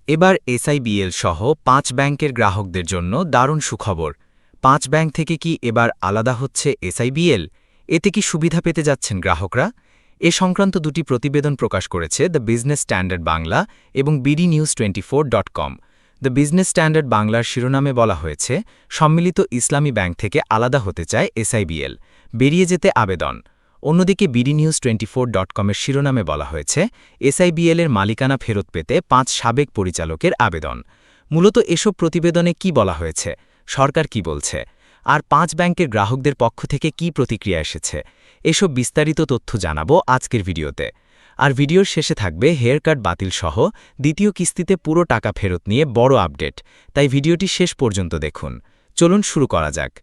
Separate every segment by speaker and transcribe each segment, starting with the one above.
Speaker 1: এবার এসআইবিএল সহ ৫ ব্যাংকের গ্রাহকদের জন্য দারুণ সুখবর। ৫ ব্যাংক থেকে কি এবার আলাদা হচ্ছে এসআইবিএল? এতে কি সুবিধা পেতে যাচ্ছেন গ্রাহকরা? এ সংক্রান্ত দুটি প্রতিবেদন প্রকাশ করেছে দ্য বিজনেস স্ট্যান্ডার্ড বাংলা এবং bdnews24.com। দ্য বিজনেস স্ট্যান্ডার্ড বাংলার শিরোনামে বলা হয়েছে, সম্মিলিত ইসলামী ব্যাংক থেকে আলাদা হতে চায় এসআইবিএল, বেরিয়ে যেতে আবেদন। অন্যদিকে bdnews24.com-এর শিরোনামে বলা হয়েছে, এসআইবিএল-এর মালিকানা ফেরত পেতে ৫ সাবেক পরিচালকের আবেদন। মূলত এসব প্রতিবেদনে কি বলা হয়েছে, সরকার কি বলছে, আর ৫ ব্যাংকের গ্রাহকদের পক্ষ থেকে কি প্রতিক্রিয়া এসেছে, এসব বিস্তারিত তথ্য জানাবো আজকের ভিডিওতে। আর ভিডিওর শেষে থাকবে হেয়ার কাট বাতিল সহ দ্বিতীয় কিস্তিতে পুরো টাকা ফেরত নিয়ে বড় আপডেট, তাই ভিডিওটি শেষ পর্যন্ত দেখুন। চলুন শুরু করা যাক।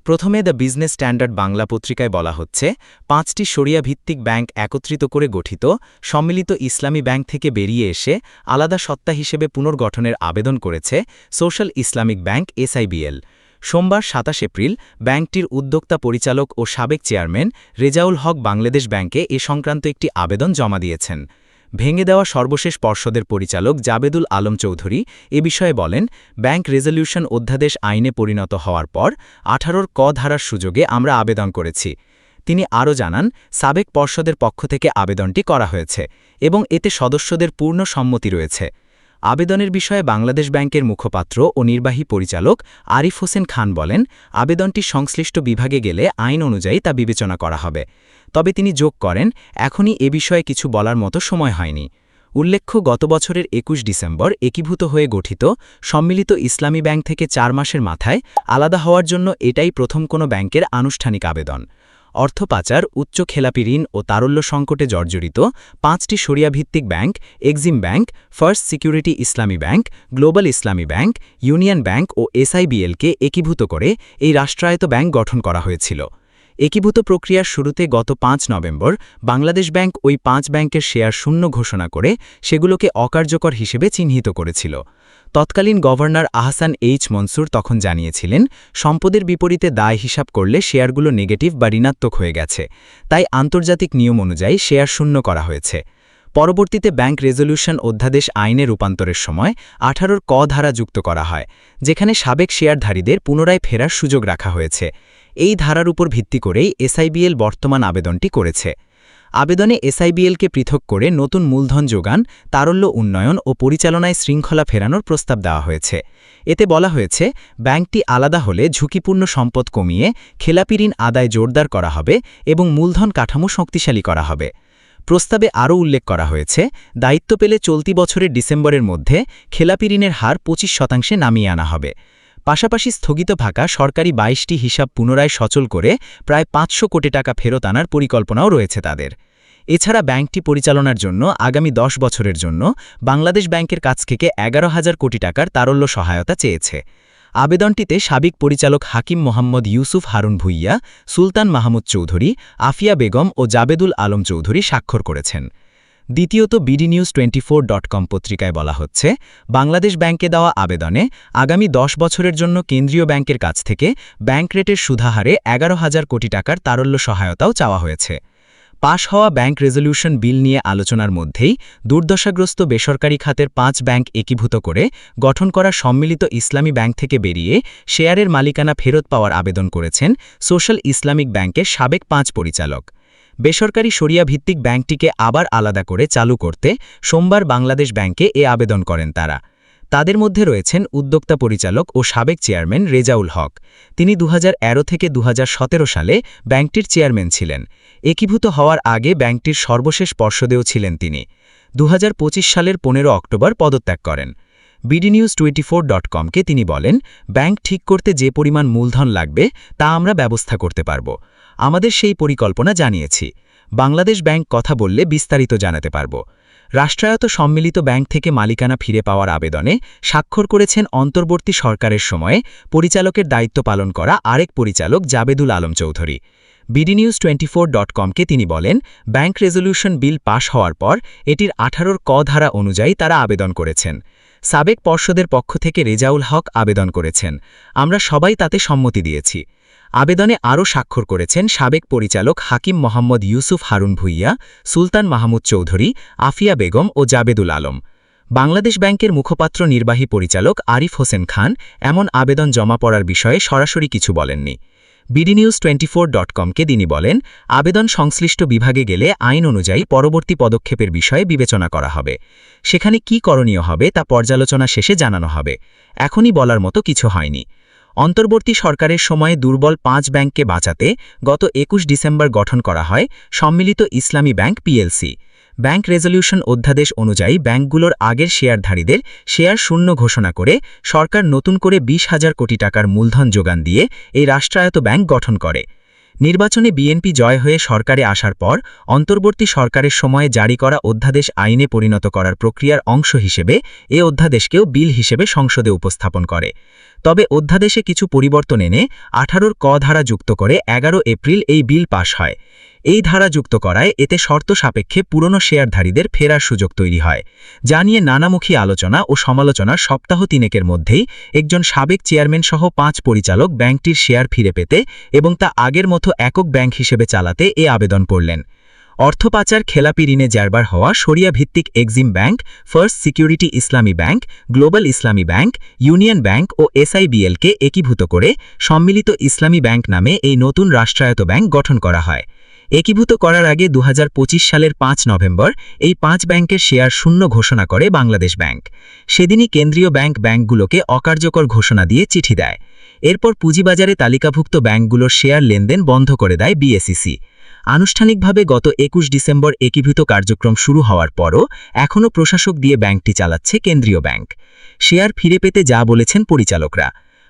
Speaker 1: প্রথমে দ্য বিজনেস স্ট্যান্ডার্ড বাংলা পত্রিকায় বলা হচ্ছে, ৫টি শরিয়া ভিত্তিক ব্যাংক একত্রিত করে গঠিত সম্মিলিত ইসলামী ব্যাংক থেকে বেরিয়ে এসে আলাদা সত্তা হিসেবে পুনর্গঠনের আবেদন করেছে সোশ্যাল ইসলামিক ব্যাংক এসআইবিএল। সোমবার ২৭ এপ্রিল ব্যাংকটির উদ্যোক্তা পরিচালক ও সাবেক চেয়ারম্যান রেজাউল হক বাংলাদেশ ব্যাংকে এ সংক্রান্ত একটি আবেদন জমা দিয়েছেন। ভেঙে দেওয়া সর্বশেষ পর্ষদের পরিচালক জাবেদুল আলম চৌধুরী এ বিষয়ে বলেন, ব্যাংক রেজলিউশন অধ্যাদেশ আইনে পরিণত হওয়ার পর ১৮ ক ধারার সুযোগে আমরা আবেদন করেছি। তিনি আরও জানান, সাবেক পর্ষদের পক্ষ থেকে আবেদনটি করা হয়েছে এবং এতে সদস্যদের পূর্ণ সম্মতি রয়েছে। আবেদনের বিষয়ে বাংলাদেশ ব্যাংকের মুখপাত্র ও নির্বাহী পরিচালক আরিফ হোসেন খান বলেন, আবেদনটি সংশ্লিষ্ট বিভাগে গেলে আইন অনুযায়ী তা বিবেচনা করা হবে। তবে তিনি যোগ করেন, এখনই এ বিষয়ে কিছু বলার মতো সময় হয়নি। উল্লেখ্য, গত বছরের ২১ ডিসেম্বর একীভূত হয়ে গঠিত সম্মিলিত ইসলামী ব্যাংক থেকে ৪ মাসের মাথায় আলাদা হওয়ার জন্য এটাই প্রথম কোনো ব্যাংকের আনুষ্ঠানিক আবেদন। অর্থ পাচার, উচ্চ খেলাপি ঋণ ও তারল্য সংকটে জর্জরিত ৫টি শরিয়াভিত্তিক bank Exim bank, first security Islami bank, global Islami bank, union bank ও এসআইবিএলকে একীভূত করে এই রাষ্ট্রায়ত্ত ব্যাংক গঠন করা হয়েছিল। একীভূত প্রক্রিয়ার শুরুতে গত ৫ নভেম্বর বাংলাদেশ ব্যাংক ওই ৫ ব্যাংকের শেয়ার শূন্য ঘোষণা করে সেগুলোকে অকার্যকর হিসেবে চিহ্নিত করেছিল। তৎকালীন গভর্নর আহসান এইচ মনসুর তখন জানিয়েছিলেন, সম্পদের বিপরীতে দায় হিসাব করলে শেয়ারগুলো নেগেটিভ বা ঋণাত্মক হয়ে গেছে, তাই আন্তর্জাতিক নিয়ম অনুযায়ী শেয়ার শূন্য করা হয়েছে। পরবর্তীতে ব্যাংক রেজলিউশন অধ্যাদেশ আইনে রূপান্তরের সময় ১৮ ক ধারা যুক্ত করা হয়, যেখানে সাবেক শেয়ারধারীদের পুনরায় ফেরার সুযোগ রাখা হয়েছে। এই ধারার উপর ভিত্তি করেই এসআইবিএল বর্তমান আবেদনটি করেছে। আবেদনে এসআইবিএলকে পৃথক করে নতুন মূলধন যোগান, তারল্য উন্নয়ন ও পরিচালনায় শৃঙ্খলা ফেরানোর প্রস্তাব দেওয়া হয়েছে। এতে বলা হয়েছে, ব্যাংকটি আলাদা হলে ঝুঁকিপূর্ণ সম্পদ কমিয়ে খেলাপি ঋণ আদায় জোরদার করা হবে এবং মূলধন কাঠামো শক্তিশালী করা হবে। প্রস্তাবে আরও উল্লেখ করা হয়েছে, দায়িত্ব পেলে চলতি বছরের ডিসেম্বরের মধ্যে খেলাপি ঋণের হার ২৫% নামিয়ে আনা হবে। পাশাপাশি স্থগিত থাকা সরকারি ২২টি হিসাব পুনরায় সচল করে প্রায় ৫০০ কোটি টাকা ফেরত আনার পরিকল্পনাও রয়েছে তাদের। এছাড়া ব্যাংকটি পরিচালনার জন্য আগামী ১০ বছরের জন্য বাংলাদেশ ব্যাংকের কাছ থেকে ১১,০০০ কোটি টাকার তারল্য সহায়তা চেয়েছে। আবেদনটিতে সাবেক পরিচালক হাকিম মোহাম্মদ ইউসুফ হারুন ভূঁইয়া, সুলতান মাহমুদ চৌধুরী, আফিয়া বেগম ও জাবেদুল আলম চৌধুরী স্বাক্ষর করেছেন। দ্বিতীয়ত bdnews24.com পত্রিকায় বলা হচ্ছে, বাংলাদেশ ব্যাংকে দেওয়া আবেদনে আগামী ১০ বছরের জন্য কেন্দ্রীয় ব্যাংকের কাছ থেকে ব্যাংক রেটের সুদহারে ১১,০০০ কোটি টাকার তারল্য সহায়তাও চাওয়া হয়েছে। পাশ হওয়া ব্যাংক রেজলিউশন বিল নিয়ে আলোচনার মধ্যেই দুর্দশাগ্রস্ত বেসরকারি খাতের ৫ ব্যাংক একীভূত করে গঠন করা সম্মিলিত ইসলামী ব্যাংক থেকে বেরিয়ে শেয়ারের মালিকানা ফেরত পাওয়ার আবেদন করেছেন সোশ্যাল ইসলামিক ব্যাংকের সাবেক ৫ পরিচালক। বেসরকারি শরিয়া ভিত্তিক ব্যাংকটিকে আবার আলাদা করে চালু করতে সোমবার বাংলাদেশ ব্যাংকে এ আবেদন করেন তারা। তাদের মধ্যে রয়েছেন উদ্যোক্তা পরিচালক ও সাবেক চেয়ারম্যান রেজাউল হক। তিনি ২০১৩ থেকে ২০১৭ সালে ব্যাংকটির চেয়ারম্যান ছিলেন। একীভূত হওয়ার আগে ব্যাংকটির সর্বশেষ পর্ষদেও ছিলেন তিনি। ২০২৫ সালের ১৫ অক্টোবর পদত্যাগ করেন। bdnews24.com-কে তিনি বলেন, ব্যাংক ঠিক করতে যে পরিমাণ মূলধন লাগবে তা আমরা ব্যবস্থা করতে পারব। আমাদের সেই পরিকল্পনা জানিয়েছি। বাংলাদেশ ব্যাংক কথা বললে বিস্তারিত জানাতে পারব। রাষ্ট্রায়ত্ত সম্মিলিত ব্যাংক থেকে মালিকানা ফিরে পাওয়ার আবেদনে স্বাক্ষর করেছেন অন্তর্বর্তী সরকারের সময়ে পরিচালকের দায়িত্ব পালন করা আরেক পরিচালক জাবেদুল আলম চৌধুরী। bdnews24.com-কে তিনি বলেন, ব্যাংক রেজলিউশন বিল পাশ হওয়ার পর এটির ১৮ ক ধারা অনুযায়ী তারা আবেদন করেছেন। সাবেক পর্ষদের পক্ষ থেকে রেজাউল হক আবেদন করেছেন। আমরা সবাই তাতে সম্মতি দিয়েছি। আবেদনে আরও স্বাক্ষর করেছেন সাবেক পরিচালক হাকিম মোহাম্মদ ইউসুফ হারুন ভূঁইয়া, সুলতান মাহমুদ চৌধুরী, আফিয়া বেগম ও জাবেদুল আলম। বাংলাদেশ ব্যাংকের মুখপাত্র নির্বাহী পরিচালক আরিফ হোসেন খান এমন আবেদন জমা পড়ার বিষয়ে সরাসরি কিছু বলেননি। BDNews24.com-কে তিনি বলেন, আবেদন সংশ্লিষ্ট বিভাগে গেলে আইন অনুযায়ী পরবর্তী পদক্ষেপের বিষয়ে বিবেচনা করা হবে। সেখানে কি করণীয় হবে তা পর্যালোচনা শেষে জানানো হবে। এখনই বলার মতো কিছু হয়নি। অন্তর্বর্তী সরকারের সময়ে দুর্বল 5 ব্যাংককে বাঁচাতে গত 21 ডিসেম্বর গঠন করা হয় সম্মিলিত ইসলামী ব্যাংক পিএলসি। ব্যাংক রেজলিউশন অধ্যাদেশ অনুযায়ী ব্যাংকগুলোর আগের শেয়ারধারীদের শেয়ার শূন্য ঘোষণা করে সরকার নতুন করে 20,000 কোটি টাকার মূলধন যোগান দিয়ে এই রাষ্ট্রায়ত্ত ব্যাংক গঠন করে। নির্বাচনে বিএনপি জয় হয়ে সরকারে আসার পর অন্তর্বর্তী সরকারের সময়ে জারি করা অধ্যাদেশ আইনে পরিণত করার প্রক্রিয়ার অংশ হিসেবে এ অধ্যাদেশকেও বিল হিসেবে সংসদে উপস্থাপন করে। তবে অধ্যাদেশে কিছু পরিবর্তন এনে 18 ক ধারা যুক্ত করে 11 এপ্রিল এই বিল পাশ হয়। এই ধারা যুক্ত করায় এতে শর্ত সাপেক্ষে পুরনো শেয়ারধারীদের ফেরার সুযোগ তৈরি হয়, যা নিয়ে নানামুখী আলোচনা ও সমালোচনার সপ্তাহ তিনেকের মধ্যেই একজন সাবেক চেয়ারম্যান সহ 5 পরিচালক ব্যাংকটির শেয়ার ফিরে পেতে এবং তা আগের মতো একক ব্যাংক হিসেবে চালাতে এ আবেদন করলেন। অর্থ পাচার খেলাপি ঋণে জারবার হওয়া শরিয়া ভিত্তিক Exim bank, first security Islami bank, global Islami bank, union bank ও এসআইবিএলকে একীভূত করে সম্মিলিত ইসলামী ব্যাংক নামে এই নতুন রাষ্ট্রায়ত্ত ব্যাংক গঠন করা হয়। একীভূত করার আগে 2025 সালের 5 নভেম্বর এই 5 ব্যাংকের শেয়ার শূন্য ঘোষণা করে বাংলাদেশ ব্যাংক। সেদিনই কেন্দ্রীয় ব্যাংকগুলোকে অকার্যকর ঘোষণা দিয়ে চিঠি দেয়। এরপর পুঁজিবাজারে তালিকাভুক্ত ব্যাংকগুলোর শেয়ার লেনদেন বন্ধ করে দেয় বিএসইসি। আনুষ্ঠানিকভাবে গত 21 ডিসেম্বর একীভূত কার্যক্রম শুরু হওয়ার পরও এখনও প্রশাসক দিয়ে ব্যাংকটি চালাচ্ছে কেন্দ্রীয় ব্যাংক। শেয়ার ফিরে পেতে যা বলেছেন পরিচালকরা,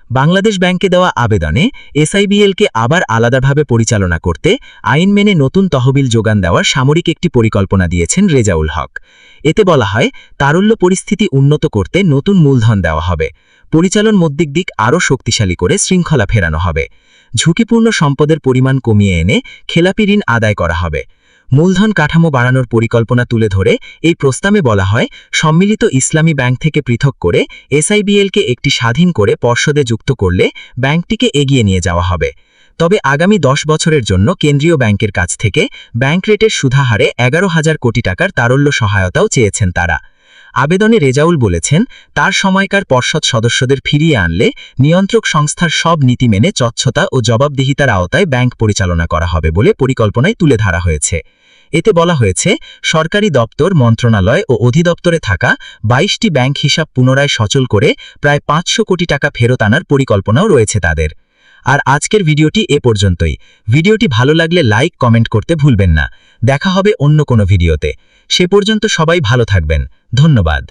Speaker 1: বাংলাদেশ ব্যাংকে দেওয়া আবেদনে এসআইবিএলকে আবার আলাদাভাবে পরিচালনা করতে আইন মেনে নতুন তহবিল যোগান দেওয়ার সামরিক একটি পরিকল্পনা দিয়েছেন রেজাউল হক। এতে বলা হয়, তারল্য পরিস্থিতি উন্নত করতে নতুন মূলধন দেওয়া হবে, পরিচালন দিক আরও শক্তিশালী করে শৃঙ্খলা ফেরানো হবে, ঝুঁকিপূর্ণ সম্পদের পরিমাণ কমিয়ে এনে খেলাপি ঋণ আদায় করা হবে। মূলধন কাঠামো বাড়ানোর পরিকল্পনা তুলে ধরে এই প্রস্তাবে বলা হয়, সম্মিলিত ইসলামী ব্যাংক থেকে পৃথক করে এসআইবিএলকে একটি স্বাধীন করে পর্ষদে যুক্ত করলে ব্যাংকটিকে এগিয়ে নিয়ে যাওয়া হবে। তবে আগামী 10 বছরের জন্য কেন্দ্রীয় ব্যাংকের কাছ থেকে ব্যাংক রেটের সুদহারে 11,000 কোটি টাকার তারল্য সহায়তাও চেয়েছেন তারা। আবেদনে রেজাউল বলেছেন, তার সময়কার পর্ষদ সদস্যদের ফিরিয়ে আনলে নিয়ন্ত্রক সংস্থার সব নীতি মেনে স্বচ্ছতা ও জবাবদিহিতার আওতায় ব্যাংক পরিচালনা করা হবে বলে পরিকল্পনায় তুলে ধরা হয়েছে। এতে বলা হয়েছে, সরকারি দপ্তর, মন্ত্রণালয় ও অধিদপ্তরে থাকা 22টি ব্যাংক হিসাব পুনরায় সচল করে প্রায় 500 কোটি টাকা ফেরত আনার পরিকল্পনাও রয়েছে তাদের। আর আজকের ভিডিওটি এ পর্যন্তই। ভিডিওটি ভালো লাগলে লাইক, কমেন্ট করতে ভুলবেন না। দেখা হবে অন্য কোনো ভিডিওতে। সে পর্যন্ত সবাই ভালো থাকবেন। ধন্যবাদ।